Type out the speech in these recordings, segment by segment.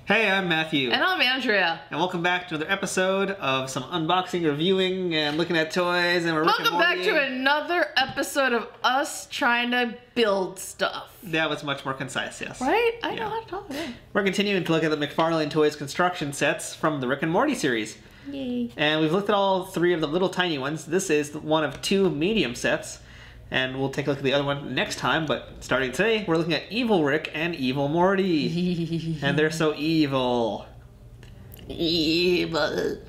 Hey, I'm Matthew. And I'm Andrea. And welcome back to another episode of some unboxing, reviewing, and looking at toys. And welcome back to another episode of us trying to build stuff. That was much more concise, yes. Right? I know how to talk. Yeah. We're continuing to look at the McFarlane Toys construction sets from the Rick and Morty series. Yay. And we've looked at all three of the little tiny ones. This is one of two medium sets. And we'll take a look at the other one next time, but starting today, we're looking at Evil Rick and Evil Morty. And they're so evil. Evil.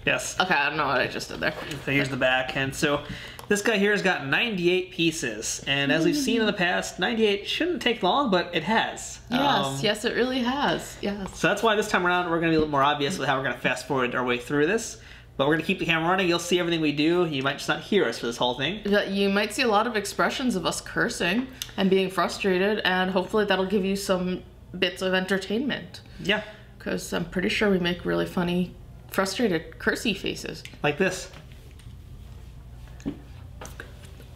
Yes. Okay, I don't know what I just did there. So here's the back, and so this guy here has got 98 pieces, and as we've seen in the past, 98 shouldn't take long, but it has. Yes, yes, it really has. Yes. So that's why this time around we're going to be a little more obvious with how we're going to fast forward our way through this. But we're going to keep the camera running. You'll see everything we do. You might just not hear us for this whole thing. You might see a lot of expressions of us cursing and being frustrated, and hopefully that'll give you some bits of entertainment. Yeah. Because I'm pretty sure we make really funny, frustrated, cursy faces. Like this.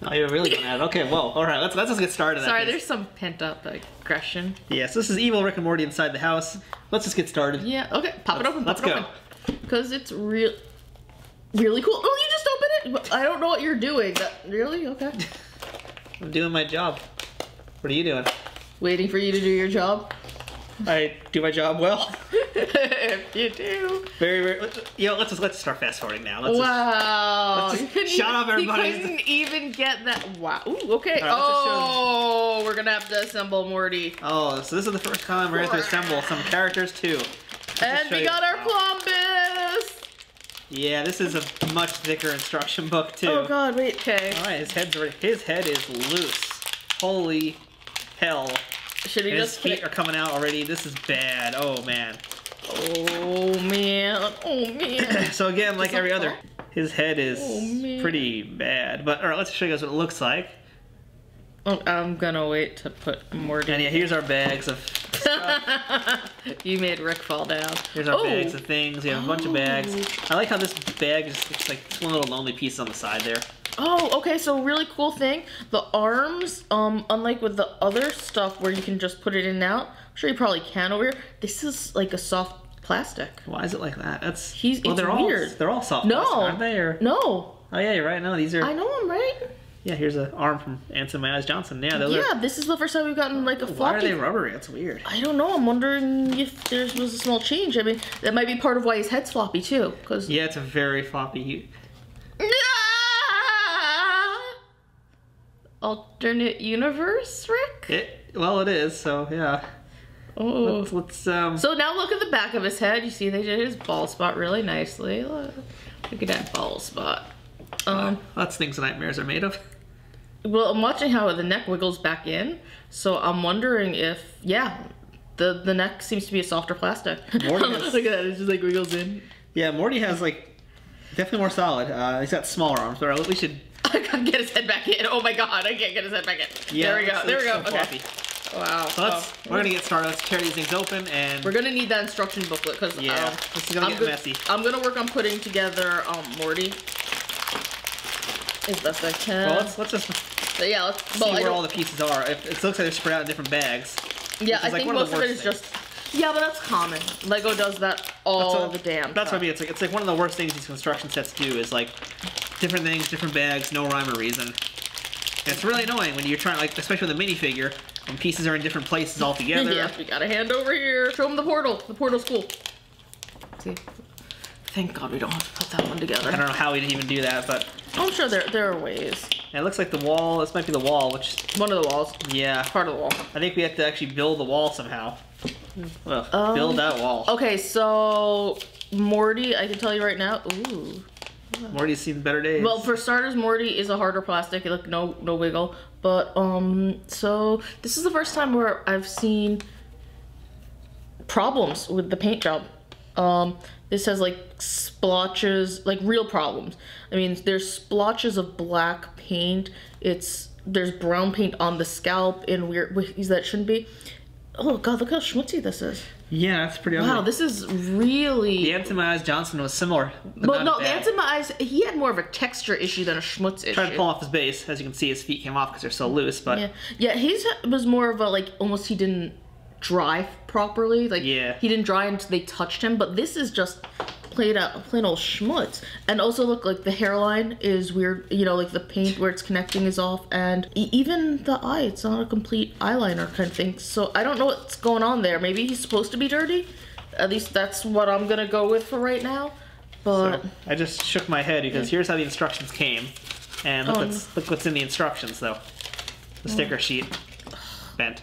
Oh, you're really going at it. Okay, well, all right, let's just get started. Sorry, there's some pent-up aggression. Yes, this is Evil Rick and Morty inside the house. Let's just get started. Yeah, okay, pop it open. Let's go. Because it's really cool. Oh, you just opened it? I don't know what you're doing. Really? Okay. I'm doing my job. What are you doing? Waiting for you to do your job. I do my job well. If you do. Very, very. You know, let's start fast forwarding now. Wow. Shut up, everybody. You couldn't even get that. Wow. Ooh, okay. Right, we're gonna have to assemble Morty. Oh, so this is the first time we're going to assemble some characters too. And we got our Columbus. Yeah, this is a much thicker instruction book too. Oh God, wait. Okay. All right, his head is loose. Holy hell. Should we His feet are coming out already. This is bad. Oh man. Oh man. Oh man. So again, like every other, his head is pretty bad. But all right, let's show you guys what it looks like. Oh, I'm gonna wait to put Morty. And yeah, here's our bags of stuff. You made Rick fall down. Here's our bags of things. We have a bunch of bags. I like how this bag is it's like one little lonely piece on the side there. Oh, okay, so really cool thing. The arms, unlike with the other stuff where you can just put it in and out, I'm sure you probably can over here, this is like a soft plastic. Why is it like that? It's weird. They're all soft plastic, aren't they? Or... No. Oh yeah, you're right. No, these are... I know I'm right. Yeah, here's an arm from Anson My Eyes Johnson. Yeah, this is the first time we've gotten like a floppy. Why are they rubbery? That's weird. I don't know. I'm wondering if there was a small change. I mean, that might be part of why his head's floppy too. Cause... Yeah, it's a very floppy... Alternate universe, Rick? Well, it is, so yeah. Oh. Let's So now look at the back of his head. You see they did his bald spot really nicely. Look at that bald spot. that's things nightmares are made of. Well, I'm watching how the neck wiggles back in, so I'm wondering if, yeah, the neck seems to be a softer plastic. Look at that, it just like wiggles in. Yeah, Morty has like, definitely more solid. He's got smaller arms, but we should... I gotta get his head back in. Oh my God, I can't get his head back in. Yeah, there we go, there we go. Okay. Wow. So we're gonna get started. Let's tear these things open, and we're gonna need that instruction booklet because this is gonna get messy. I'm gonna work on putting together Morty as best I can. Well, let's just see where all the pieces are. It looks like they're spread out in different bags. Yeah, I think most of it is just. Yeah, but that's common. Lego does that all the damn time. That's what I mean. It's like one of the worst things these construction sets do is like different things, different bags, no rhyme or reason. And it's really annoying when you're trying, like, especially with a minifigure, when pieces are in different places all together. Yeah, we got a hand over here. Show them the portal. The portal's cool. See? Thank God we don't have to put that one together. I don't know how we'd even do that, but... I'm sure there are ways. And it looks like the wall, this might be the wall, which... One of the walls. Yeah. Part of the wall. I think we have to actually build the wall somehow. Well, build that wall. Okay, so Morty, I can tell you right now. Ooh. Morty's seen better days. Well, for starters, Morty is a harder plastic. Look, no wiggle. But so this is the first time where I've seen problems with the paint job. This has like splotches, like real problems. I mean, there's splotches of black paint. There's brown paint on the scalp in weird ways that shouldn't be. Oh God, look how schmutzy this is. Yeah, that's pretty ugly. Wow, this is really... The Anson My Eyes Johnson was similar. Well, no, the Anson My Eyes, he had more of a texture issue than a schmutz issue. Tried to pull off his base. As you can see, his feet came off because they're so loose, but... Yeah, his was more of a, like, almost he didn't dry properly. Like, yeah, he didn't dry until they touched him. But this is just plain old schmutz. And also, look, like the hairline is weird. You know, like the paint where it's connecting is off, and even the eye, it's not a complete eyeliner kind of thing. So I don't know what's going on there. Maybe he's supposed to be dirty. At least that's what I'm gonna go with for right now. But so I just shook my head because here's how the instructions came, and look what's in the instructions though. The sticker sheet bent.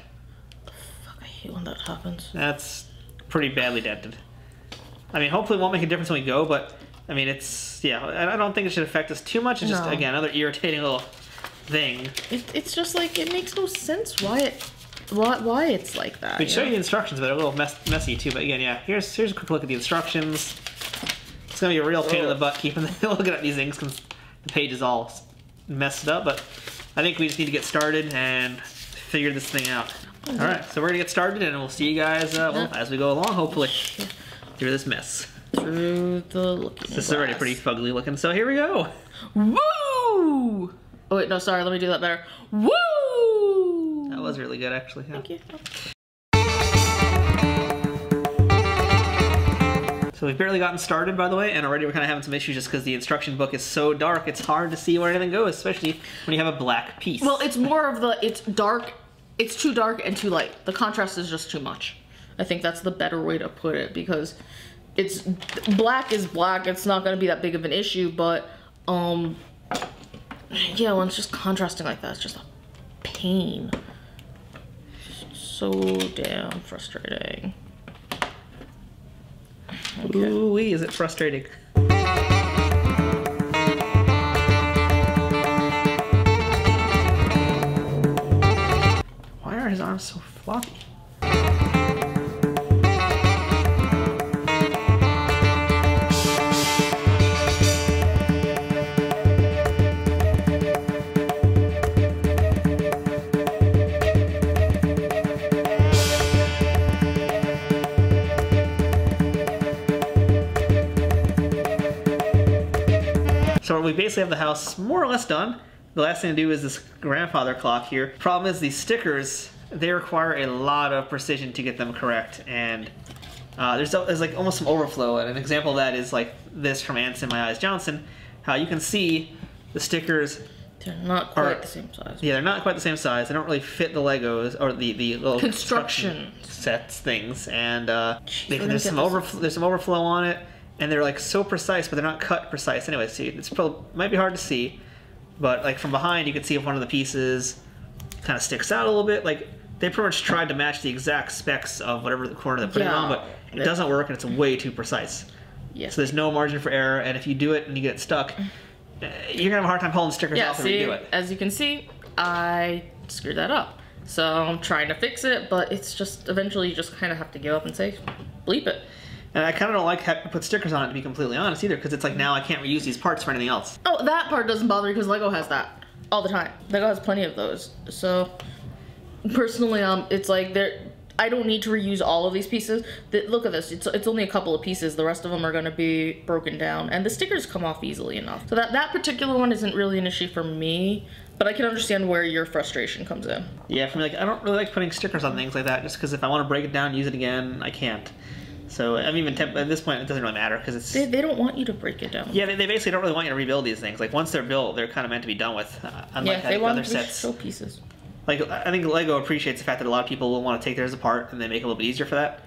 Fuck, I hate when that happens. That's pretty badly dented. I mean, hopefully it won't make a difference when we go, but I mean, yeah, I don't think it should affect us too much. It's just, again, another irritating little thing. It's just like, it makes no sense why it's like that. We'd show you the instructions, but they're a little messy too. But again, yeah, here's a quick look at the instructions. It's gonna be a real pain in the butt keeping looking at these things because the page is all messed up. But I think we just need to get started and figure this thing out. All right, so we're gonna get started, and we'll see you guys as we go along, hopefully, through this mess. Through the looking glass. This is already pretty fugly looking, so here we go. Woo! Oh wait, no, sorry, let me do that better. Woo! That was really good, actually. Yeah. Thank you. So we've barely gotten started, by the way, and already we're kind of having some issues just because the instruction book is so dark. It's hard to see where anything goes, especially when you have a black piece. Well, it's more of it's dark. It's too dark and too light. The contrast is just too much. I think that's the better way to put it, because it's black is black. It's not going to be that big of an issue, but yeah, when it's just contrasting like that, it's just a pain. So damn frustrating. Okay. Ooh-wee, is it frustrating? Why are his arms so floppy? So we basically have the house more or less done. The last thing to do is this grandfather clock here. Problem is these stickers, they require a lot of precision to get them correct, and there's like almost some overflow, and an example of that is like this from Ants in My Eyes Johnson, how you can see the stickers. They're not quite the same size. Yeah, they're not quite the same size. They don't really fit the Legos or the little construction sets things, and there's some overflow on it. And they're like so precise, but they're not cut precise. Anyway, see, it's probably might be hard to see, but like from behind, you can see if one of the pieces kind of sticks out a little bit. Like they pretty much tried to match the exact specs of whatever the corner they put it on, but it doesn't work, and it's way too precise. Yeah. So there's no margin for error, and if you do it and you get stuck, you're gonna have a hard time pulling stickers off and redo it. As you can see, I screwed that up. So I'm trying to fix it, but it's just eventually you just kind of have to give up and say, bleep it. And I kind of don't like having to put stickers on it, to be completely honest, either, because it's like now I can't reuse these parts for anything else. Oh, that part doesn't bother me because Lego has that all the time. Lego has plenty of those. So personally, it's like I don't need to reuse all of these pieces. Look at this. It's only a couple of pieces. The rest of them are going to be broken down, and the stickers come off easily enough. So that particular one isn't really an issue for me, but I can understand where your frustration comes in. Yeah, for me, like I don't really like putting stickers on things like that, just because if I want to break it down and use it again, I can't. So I'm even at this point, it doesn't really matter because it's. They don't want you to break it down. Yeah, they basically don't really want you to rebuild these things. Like once they're built, they're kind of meant to be done with. Unlike they want other sets. Showpieces. Like I think Lego appreciates the fact that a lot of people will want to take theirs apart, and they make it a little bit easier for that.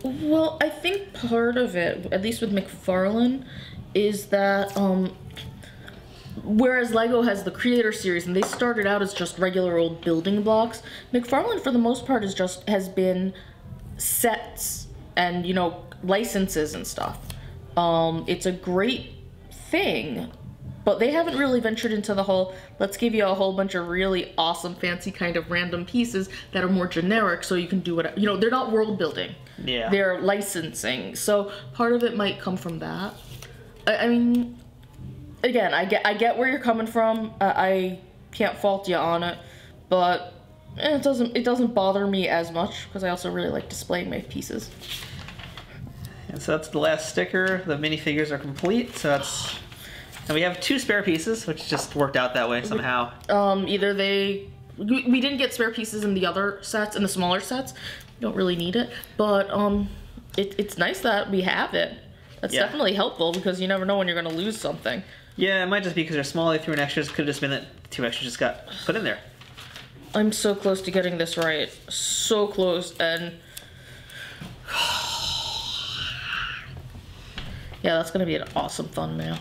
Well, I think part of it, at least with McFarlane, is that whereas Lego has the Creator Series, and they started out as just regular old building blocks, McFarlane for the most part has been sets and licenses and stuff. It's a great thing, but they haven't really ventured into the whole let's give you a whole bunch of really awesome fancy kind of random pieces that are more generic so you can do what they're not world building. Yeah, they're licensing, so part of it might come from that. I mean, again, I get where you're coming from. I can't fault you on it, but it doesn't bother me as much because I also really like displaying my pieces. And so that's the last sticker. The minifigures are complete. So and we have 2 spare pieces, which just worked out that way somehow. Either they we didn't get spare pieces in the other sets, in the smaller sets. We don't really need it, but it's nice that we have it. That's definitely helpful because you never know when you're gonna lose something. Yeah, it might just be because they're small. They threw in extras. Could have just been that 2 extras just got put in there. I'm so close to getting this right. So close, and yeah, that's gonna be an awesome thumbnail.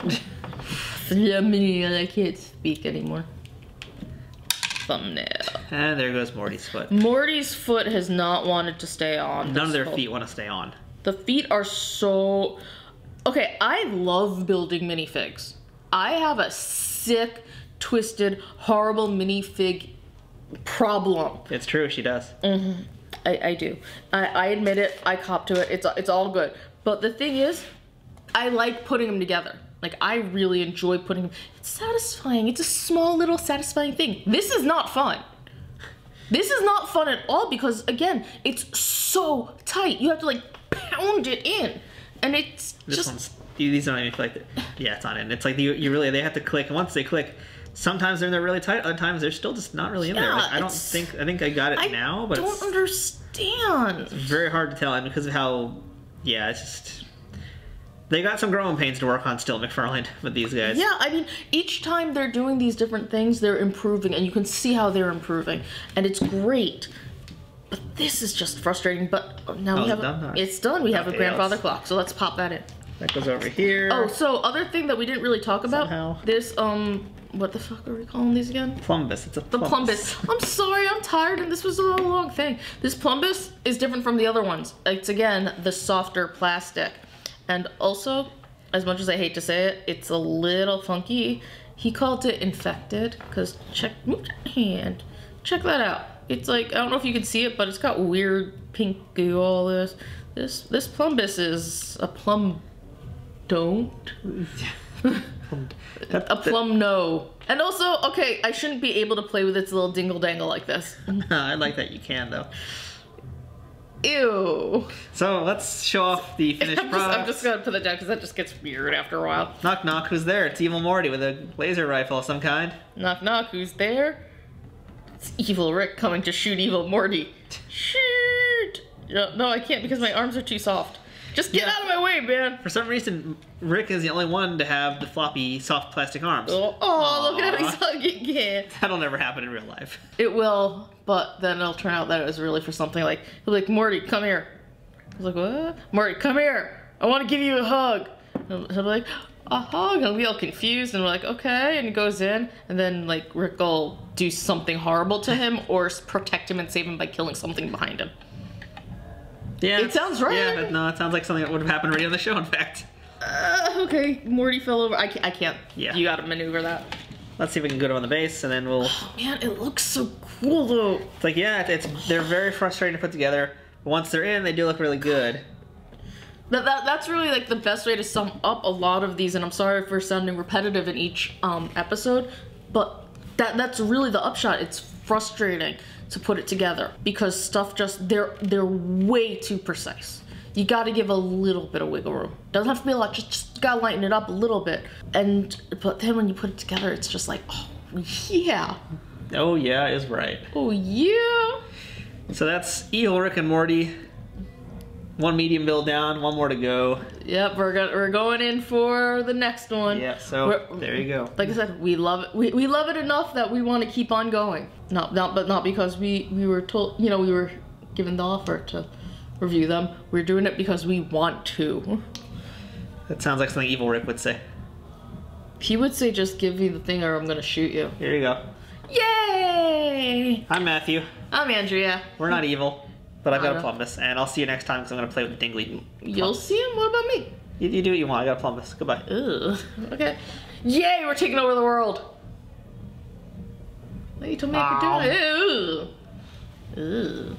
Thumbnail. I can't speak anymore. Thumbnail. And there goes Morty's foot. Morty's foot has not wanted to stay on. None of their feet want to stay on. The feet are so... Okay, I love building minifigs. I have a sick, twisted, horrible minifig problem. It's true, she does. Mm-hmm. I do. I admit it. I cop to it. It's all good. But the thing is, I like putting them together. Like, I really enjoy putting them. It's satisfying. It's a small little satisfying thing. This is not fun. This is not fun at all because, again, it's so tight. You have to, like, pound it in. And it's these don't even click. Yeah, it's not in. It's like you really, they have to click. And once they click, sometimes they're really tight. Other times they're still just not really in there. Like, I think I got it now, but I don't understand. It's very hard to tell, and because of how, yeah, it's just... They got some growing pains to work on still, McFarlane, with these guys. Yeah, I mean, each time they're doing these different things, they're improving, and you can see how they're improving, and it's great. But this is just frustrating. But now we have it's done. We have a grandfather clock, so let's pop that in. That goes over here. Oh, so other thing that we didn't really talk about. Somehow. This what the fuck are we calling these again? Plumbus. It's a plumbus. The plumbus. I'm sorry, I'm tired, and this was a long thing. This plumbus is different from the other ones. It's again the softer plastic. And also, as much as I hate to say it, it's a little funky. He called it infected, because move that hand. Check that out. It's like, I don't know if you can see it, but it's got weird pink goo, all this. This plumbus is a plum don't. A plum no. And also, okay, I shouldn't be able to play with its little dingle dangle like this. I like that you can, though. Ew. So let's show off the finished product. I'm just gonna put that down because that just gets weird after a while. Knock knock, who's there? It's Evil Morty with a laser rifle of some kind. Knock knock, who's there? It's Evil Rick coming to shoot Evil Morty. Shoot! No, I can't because my arms are too soft. Just get out of my way, man. For some reason, Rick is the only one to have the floppy, soft plastic arms. Oh, look at how he's hugging it. That'll never happen in real life. It will, but then it'll turn out that it was really for something like, he'll be like, Morty, come here. I was like, what? Morty, come here. I want to give you a hug. He'll be like, a hug? He'll be all confused, and we're like, okay. And he goes in, and then, like, Rick will do something horrible to him or protect him and save him by killing something behind him. Yeah, it sounds right. Yeah, but no, it sounds like something that would have happened already on the show, in fact. Okay, Morty fell over. I can't. Yeah. You gotta maneuver that. Let's see if we can go on the base, and then we'll... Oh, man, it looks so cool, though. It's like, yeah, they're very frustrating to put together, but once they're in, they do look really good. That's really, like, the best way to sum up a lot of these, and I'm sorry for sounding repetitive in each episode, but that's really the upshot. It's frustrating to put it together because stuff just, they're way too precise. You gotta give a little bit of wiggle room. Doesn't have to be a lot, just gotta lighten it up a little bit. But then when you put it together, it's just like, oh yeah. Oh yeah is right. Oh yeah. So that's Evil Rick and Morty. One medium build down, one more to go. Yep, we're going in for the next one. Yeah, so there you go. Like I said, we love it. We love it enough that we want to keep on going. But not because we were told, we were given the offer to review them. We're doing it because we want to. That sounds like something Evil Rick would say. He would say, just give me the thing or I'm gonna shoot you. Here you go. Yay! I'm Matthew. I'm Andrea. We're not evil, but I've got a plumbus, and I'll see you next time because I'm gonna play with the dingly. You'll see him? What about me? You do what you want. I got a plumbus. Goodbye. Ugh. Okay. Yay, we're taking over the world. You told me I could do it. Ew. Ew.